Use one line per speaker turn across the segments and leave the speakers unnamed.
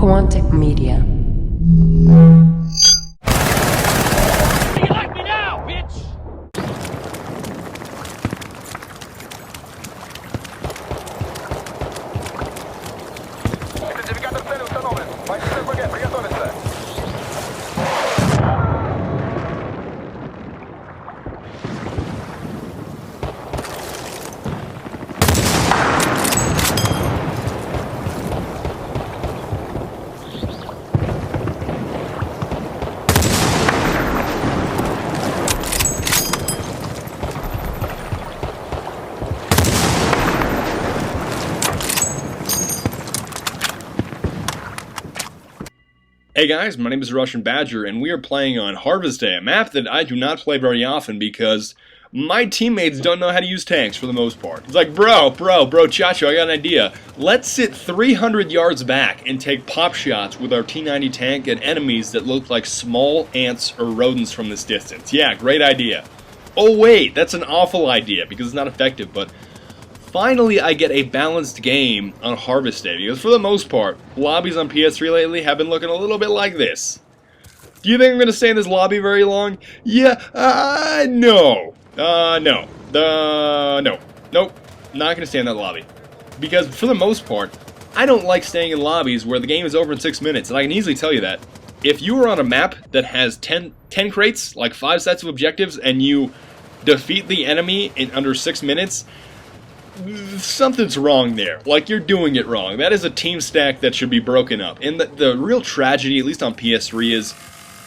Quantic Media.
You like me now, bitch!
Идентификатор цели установлен. Позиция РПГ, приготовиться.
Hey guys, my name is TheRussianBadger, and we are playing on Harvest Day, a map that I do not play very often because my teammates don't know how to use tanks for the most part. It's like, bro, Chacho, I got an idea. Let's sit 300 yards back and take pop shots with our T-90 tank at enemies that look like small ants or rodents from this distance. Yeah, great idea. Oh wait, that's an awful idea because it's not effective, but finally, I get a balanced game on Harvest Day, because for the most part, lobbies on PS3 lately have been looking a little bit like this. Do you think I'm going to stay in this lobby very long? Yeah, no. Nope, not going to stay in that lobby. Because for the most part, I don't like staying in lobbies where the game is over in 6 minutes, and I can easily tell you that. If you are on a map that has 10 crates, like 5 sets of objectives, and you defeat the enemy in under 6 minutes, something's wrong there. Like, you're doing it wrong. That is a team stack that should be broken up. And the real tragedy, at least on PS3, is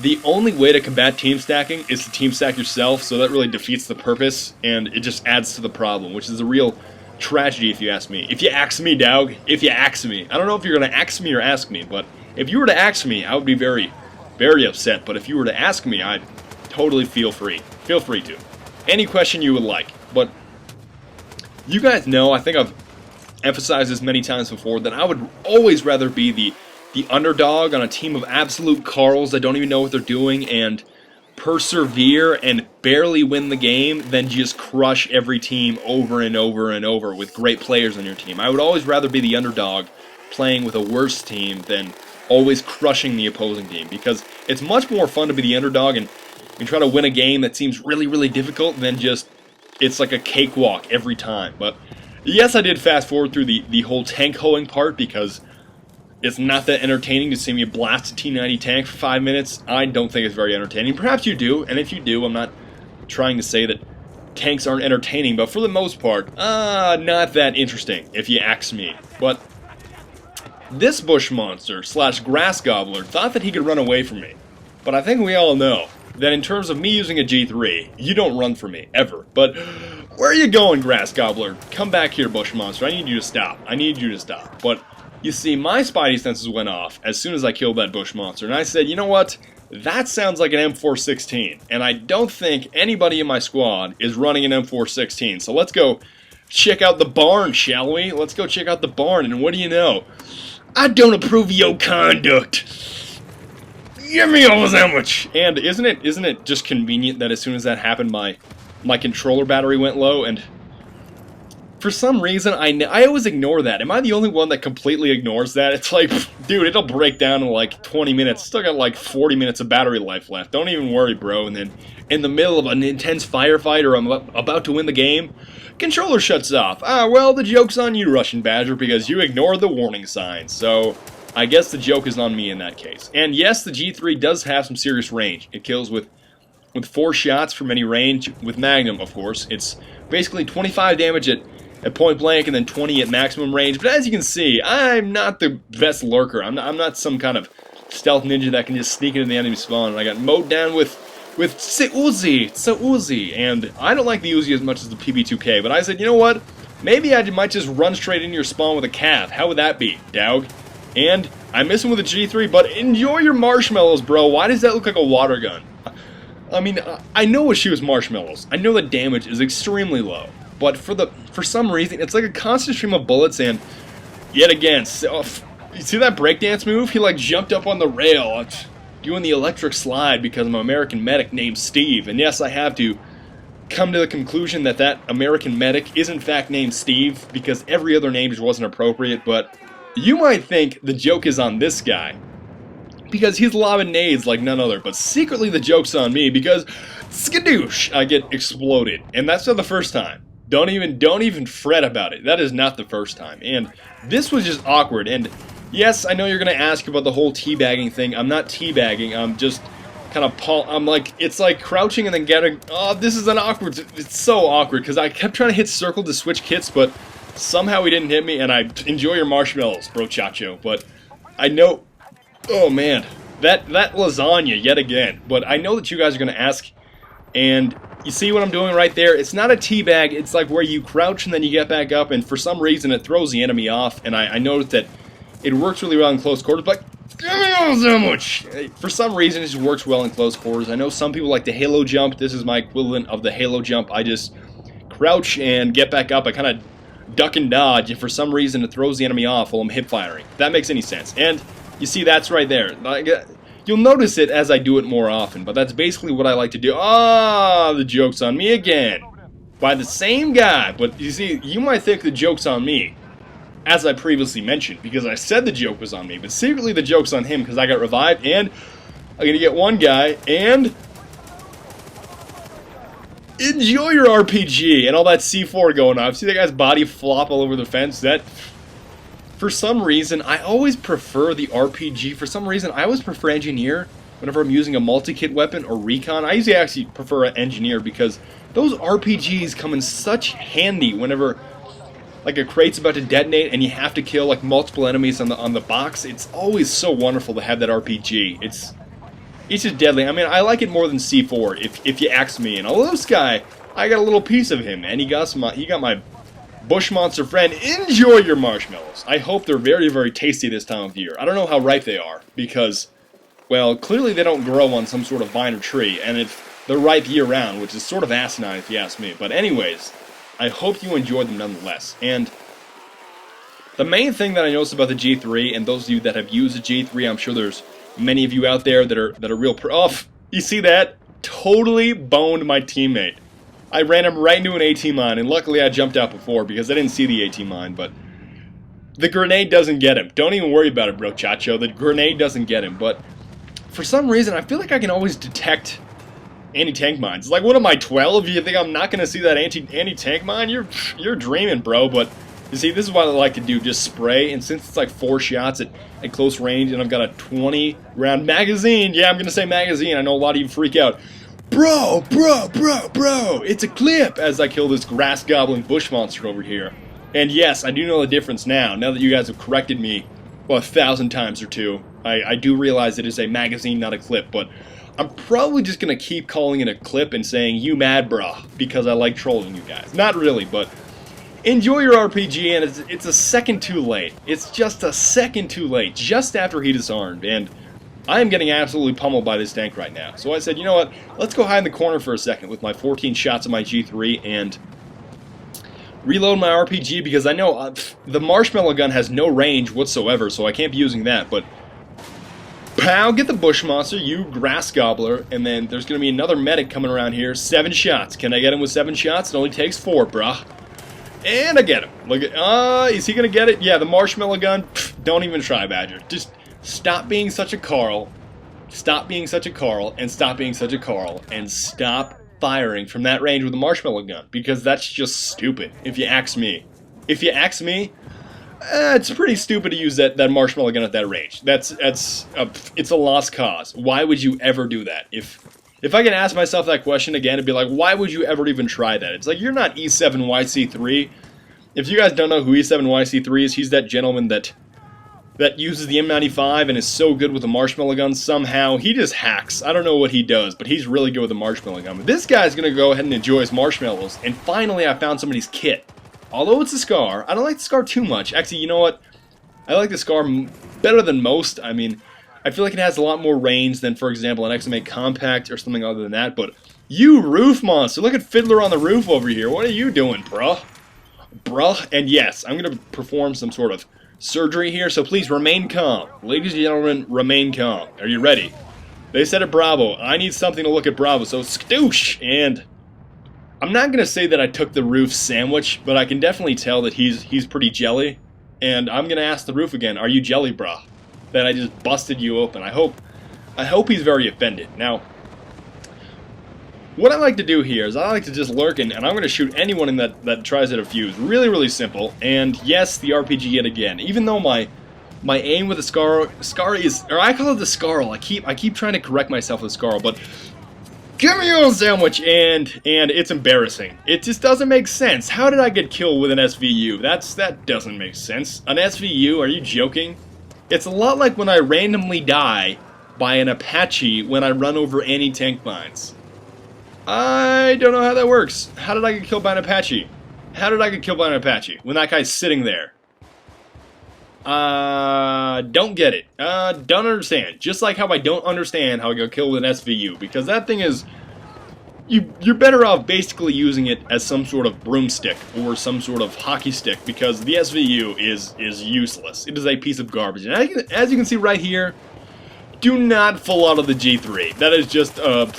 the only way to combat team stacking is to team stack yourself, so that really defeats the purpose, and it just adds to the problem, which is a real tragedy if you ask me. If you ask me, dog. If you ask me. I don't know if you're going to ask me or ask me, but if you were to ask me, I would be very, very upset. But if you were to ask me, I'd totally feel free. Feel free to. Any question you would like. But you guys know, I think I've emphasized this many times before, that I would always rather be the underdog on a team of absolute Carls that don't even know what they're doing and persevere and barely win the game than just crush every team over and over and over with great players on your team. I would always rather be the underdog playing with a worse team than always crushing the opposing team, because it's much more fun to be the underdog and try to win a game that seems really, really difficult than just it's like a cakewalk every time. But yes, I did fast forward through the whole tank hoeing part because it's not that entertaining to see me blast a T-90 tank for 5 minutes. I don't think it's very entertaining. Perhaps you do, and if you do, I'm not trying to say that tanks aren't entertaining, but for the most part, not that interesting, if you ask me. But this bush monster / grass gobbler thought that he could run away from me. But I think we all know that in terms of me using a G3, you don't run from me, ever. But where are you going, Grass Gobbler? Come back here, Bush Monster. I need you to stop. I need you to stop. But, you see, my spidey senses went off as soon as I killed that Bush Monster, and I said, you know what? That sounds like an M416, and I don't think anybody in my squad is running an M416, so let's go check out the barn, shall we? Let's go check out the barn, and what do you know? I don't approve of your conduct. Give me all the sandwich! And isn't it just convenient that as soon as that happened, my controller battery went low, and for some reason, I always ignore that. Am I the only one that completely ignores that? It's like, dude, it'll break down in like 20 minutes. Still got like 40 minutes of battery life left. Don't even worry, bro. And then, in the middle of an intense firefight or I'm about to win the game, controller shuts off. Well, the joke's on you, TheRussianBadger, because you ignored the warning signs. So I guess the joke is on me in that case. And yes, the G3 does have some serious range. It kills with 4 shots from any range, with Magnum, of course. It's basically 25 damage at point blank and then 20 at maximum range. But as you can see, I'm not the best lurker. I'm not some kind of stealth ninja that can just sneak into the enemy spawn. And I got mowed down with Uzi, and I don't like the Uzi as much as the PB2K. But I said, you know what? Maybe I might just run straight into your spawn with a cav. How would that be, dog? And I miss him with a G3, but enjoy your marshmallows, bro. Why does that look like a water gun? I mean, I know it shoots marshmallows. I know the damage is extremely low, but for some reason, it's like a constant stream of bullets, and yet again, you see that breakdance move? He like jumped up on the rail, doing the electric slide because I'm an American medic named Steve, and yes, I have to come to the conclusion that that American medic is in fact named Steve, because every other name just wasn't appropriate, but You might think the joke is on this guy, because he's lobbing nades like none other, but secretly the joke's on me because skadoosh, I get exploded. And that's not the first time. Don't even fret about it. That is not the first time. And this was just awkward. And yes, I know you're gonna ask about the whole teabagging thing. I'm not teabagging, I'm just kind of I'm like, it's like crouching and then getting, oh, this is an awkward, it's so awkward, because I kept trying to hit circle to switch kits, but somehow he didn't hit me, and I enjoy your marshmallows, bro chacho, but I know, oh man, that lasagna yet again, but I know that you guys are going to ask, and you see what I'm doing right there? It's not a teabag, it's like where you crouch and then you get back up, and for some reason it throws the enemy off, and I noticed that it works really well in close quarters, but so much. For some reason, it just works well in close quarters. I know some people like the halo jump. This is my equivalent of the halo jump. I just crouch and get back up. I kind of duck and dodge, and for some reason, it throws the enemy off while I'm hip firing. If that makes any sense. And you see, that's right there. You'll notice it as I do it more often, but that's basically what I like to do. Ah, the joke's on me again. By the same guy. But you see, you might think the joke's on me, as I previously mentioned, because I said the joke was on me, but secretly the joke's on him because I got revived, and I'm gonna get one guy, and enjoy your RPG and all that C4 going on. See that guy's body flop all over the fence? That, for some reason, I always prefer the RPG. For some reason, I always prefer Engineer whenever I'm using a multi-kit weapon or Recon. I usually actually prefer an Engineer because those RPGs come in such handy whenever like a crate's about to detonate and you have to kill like multiple enemies on the box. It's always so wonderful to have that RPG. It's just deadly. I mean, I like it more than C4 if you ask me. And although this guy, I got a little piece of him, and he got my bush monster friend. Enjoy your marshmallows. I hope they're very, very tasty this time of year. I don't know how ripe they are because, well, clearly they don't grow on some sort of vine or tree, and they're ripe year round, which is sort of asinine if you ask me. But anyways, I hope you enjoyed them nonetheless. And the main thing that I noticed about the G3, and those of you that have used the G3, I'm sure there's many of you out there that are real you see that? Totally boned my teammate. I ran him right into an AT mine, and luckily I jumped out before because I didn't see the AT mine, but the grenade doesn't get him. Don't even worry about it, bro chacho. The grenade doesn't get him, but for some reason I feel like I can always detect anti-tank mines. It's like, what am I, 12? You think I'm not going to see that anti-tank mine? You're dreaming, bro. But you see, this is what I like to do, just spray. And since it's like 4 shots at close range, and I've got a 20-round magazine. Yeah, I'm going to say magazine. I know a lot of you freak out. Bro, it's a clip as I kill this grass goblin bush monster over here. And yes, I do know the difference now that you guys have corrected me, well, 1,000 times or 2. I do realize it is a magazine, not a clip, but I'm probably just going to keep calling it a clip and saying, you mad, bruh, because I like trolling you guys. Not really, but enjoy your RPG, and it's a second too late. It's just a second too late, just after he disarmed, and I am getting absolutely pummeled by this tank right now. So I said, you know what, let's go hide in the corner for a second with my 14 shots of my G3 and reload my RPG, because I know the marshmallow gun has no range whatsoever, so I can't be using that, but pow, get the bush monster, you grass gobbler, and then there's going to be another medic coming around here. 7 shots. Can I get him with 7 shots? It only takes 4, bruh. And I get him. Look at, is he going to get it? Yeah, the marshmallow gun. Pfft, don't even try, Badger. Just stop being such a Carl. Stop being such a Carl, and stop being such a Carl, and stop firing from that range with a marshmallow gun, because that's just stupid, if you ask me. If you ask me, it's pretty stupid to use that marshmallow gun at that range. It's a lost cause. Why would you ever do that? If I can ask myself that question again, it'd be like, why would you ever even try that? It's like, you're not E7YC3. If you guys don't know who E7YC3 is, he's that gentleman that uses the M95 and is so good with a marshmallow gun somehow. He just hacks. I don't know what he does, but he's really good with a marshmallow gun. But this guy's gonna go ahead and enjoy his marshmallows, and finally I found somebody's kit. Although it's a Scar, I don't like the Scar too much. Actually, you know what? I like the Scar better than most. I mean, I feel like it has a lot more range than, for example, an XMA Compact or something other than that. But you roof monster, look at Fiddler on the roof over here. What are you doing, bruh? Bruh. And yes, I'm going to perform some sort of surgery here, so please remain calm. Ladies and gentlemen, remain calm. Are you ready? They said it Bravo. I need something to look at Bravo, so skadoosh! And I'm not going to say that I took the roof sandwich, but I can definitely tell that he's pretty jelly. and I'm gonna ask the roof again, are you jelly, brah? That I just busted you open. I hope he's very offended. Now, what I like to do here is I like to just lurk in, and I'm going to shoot anyone in that tries to defuse. Really, really simple. And yes, the RPG yet again. Even though my aim with the Scar is, or I call it the Scarl. I keep trying to correct myself with Scarl, but give me a sandwich, and it's embarrassing. It just doesn't make sense. How did I get killed with an SVU? That doesn't make sense. An SVU? Are you joking? It's a lot like when I randomly die by an Apache when I run over anti-tank mines. I don't know how that works. How did I get killed by an Apache? How did I get killed by an Apache when that guy's sitting there? Don't get it. Don't understand. Just like how I don't understand how I got killed with an SVU, because that thing is... You're better off basically using it as some sort of broomstick or some sort of hockey stick, because the SVU is useless. It is a piece of garbage. And as you can see right here, do not fall out of the G3. That is just a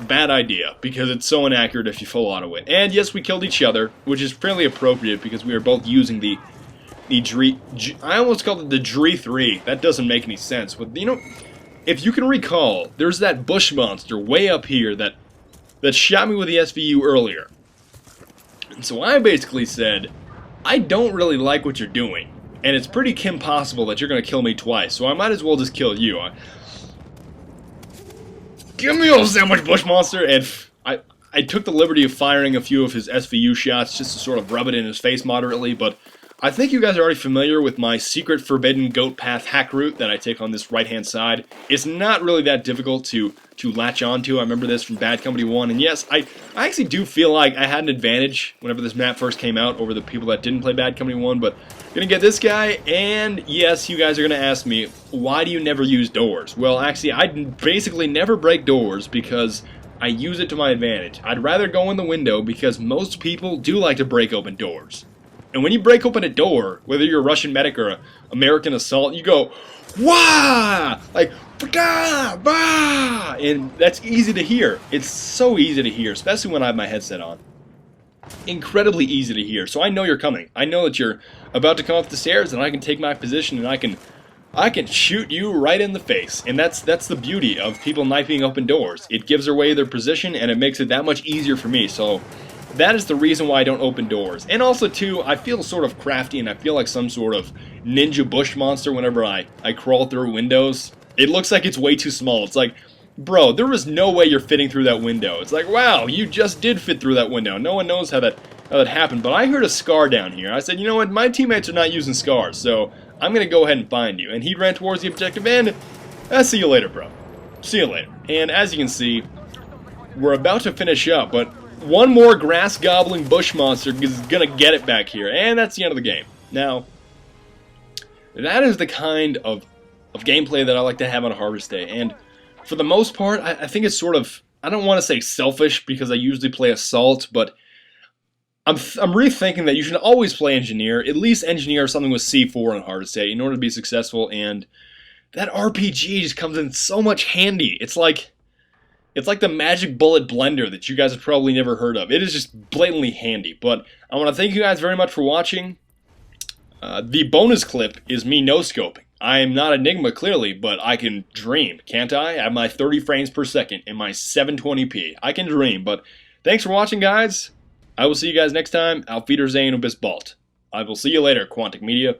bad idea, because it's so inaccurate if you fall out of it. And yes, we killed each other, which is fairly appropriate because we are both using the I almost called it the G3. That doesn't make any sense. But you know, if you can recall, there's that bush monster way up here that shot me with the SVU earlier. And so I basically said, I don't really like what you're doing, and it's pretty impossible that you're going to kill me twice, so I might as well just kill you. Give me a sandwich, bush monster! And I took the liberty of firing a few of his SVU shots just to sort of rub it in his face moderately, but I think you guys are already familiar with my secret forbidden goat path hack route that I take on this right-hand side. It's not really that difficult to latch onto. I remember this from Bad Company 1, and yes, I actually do feel like I had an advantage whenever this map first came out over the people that didn't play Bad Company 1, but gonna get this guy, and yes, you guys are gonna ask me, why do you never use doors? Well, actually, I basically never break doors because I use it to my advantage. I'd rather go in the window because most people do like to break open doors. And when you break open a door, whether you're a Russian medic or an American assault, you go, wah! Like, bah, bah! And that's easy to hear. It's so easy to hear, especially when I have my headset on. Incredibly easy to hear. So I know you're coming. I know that you're about to come up the stairs, and I can take my position, and I can shoot you right in the face. And that's the beauty of people knifing open doors. It gives away their position, and it makes it that much easier for me. So that is the reason why I don't open doors. And also, too, I feel sort of crafty, and I feel like some sort of ninja bush monster whenever I crawl through windows. It looks like it's way too small. It's like, bro, there is no way you're fitting through that window. It's like, wow, you just did fit through that window. No one knows how that happened. But I heard a scar down here. I said, you know what, my teammates are not using scars, so I'm going to go ahead and find you. And he ran towards the objective, and I'll see you later, bro. See you later. And as you can see, we're about to finish up, but one more grass-gobbling bush monster is going to get it back here, and that's the end of the game. Now, that is the kind of gameplay that I like to have on a Harvest Day, and for the most part, I think it's sort of, I don't want to say selfish, because I usually play Assault, but I'm rethinking that you should always play Engineer, at least Engineer something with C4 on Harvest Day in order to be successful, and that RPG just comes in so much handy. It's like the magic bullet blender that you guys have probably never heard of. It is just blatantly handy. But I want to thank you guys very much for watching. The bonus clip is me no-scoping. I am not Enigma, clearly, but I can dream, can't I? I have my 30 frames per second and my 720p. I can dream, but thanks for watching, guys. I will see you guys next time. Auf Wiedersehen und bis bald. I will see you later, Quantic Media.